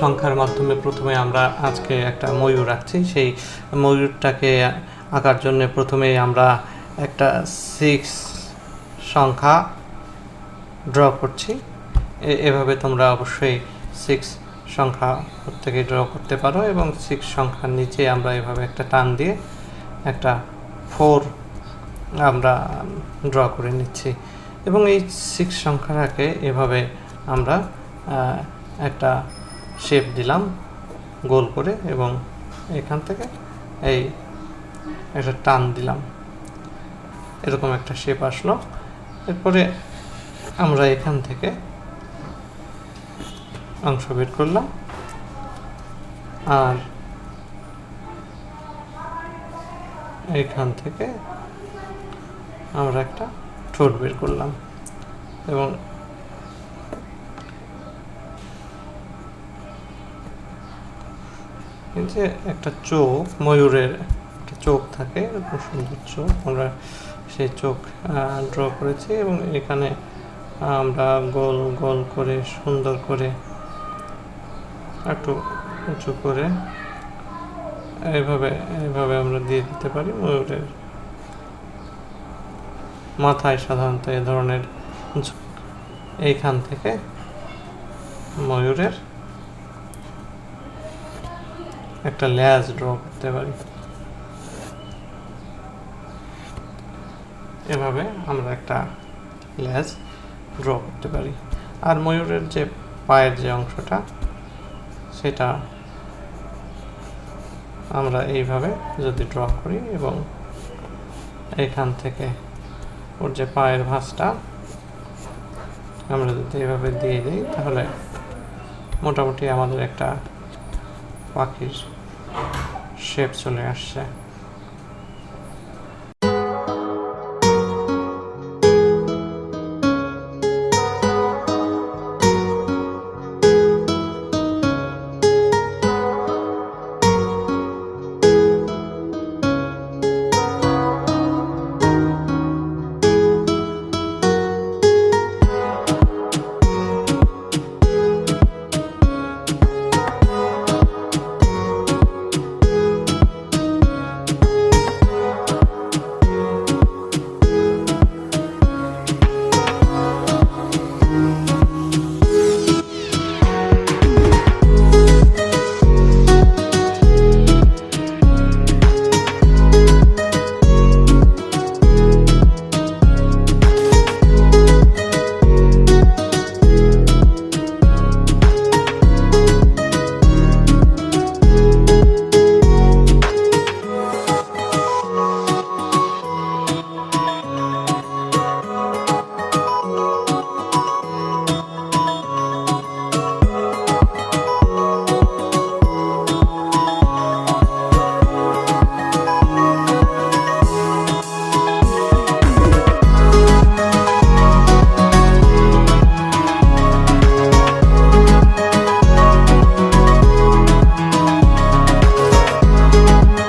সংখ্যার মাধ্যমে প্রথমে আমরা আজকে একটা ময়ূর আঁকছি। সেই ময়ূরটাকে আঁকার জন্য প্রথমেই আমরা একটা 6 সংখ্যা ড্র করছি। এভাবে তোমরা অবশ্যই 6 সংখ্যা প্রত্যেকে ড্র করতে পারো এবং 6 সংখ্যার নিচে আমরা এভাবে একটা টান দিয়ে একটা 4 আমরা ড্র করে নিচ্ছি এবং এই 6 সংখ্যাটাকে এভাবে আমরা একটা শেপ দিলাম গোল করে এবং এখান থেকে এই একটা টান দিলাম, এরকম একটা শেপ আসলো। এরপরে আমরা এখান থেকে অংশ বের করলাম আর এখান থেকে আমরা একটা ঠোঁট বের করলাম এবং এই যে একটা চোখ, ময়ূরের একটা চোখ থাকে, খুব সুন্দর চোখ, আমরা সেই চোখ ড্র করেছি এবং এখানে আমরা গোল গোল করে সুন্দর করে একটু উঁচু করে এইভাবে আমরা দিয়ে দিতে পারি। ময়ূরের মাথায় সাধারণত এ ধরনের এইখান থেকে ময়ূরের একটা লেজ ড্র করতে পারি। এভাবে আমরা একটা লেজ ড্র করতে পারি। আর ময়ূরের যে পায়ের যে অংশটা, সেটা আমরা এইভাবে যদি ড্র করি এবং এখান থেকে ওর যে পায়ের ভাঁজটা আমরা যদি এইভাবে দিয়ে দিই, তাহলে মোটামুটি আমাদের একটা পাখির শেপ চলে আসছে।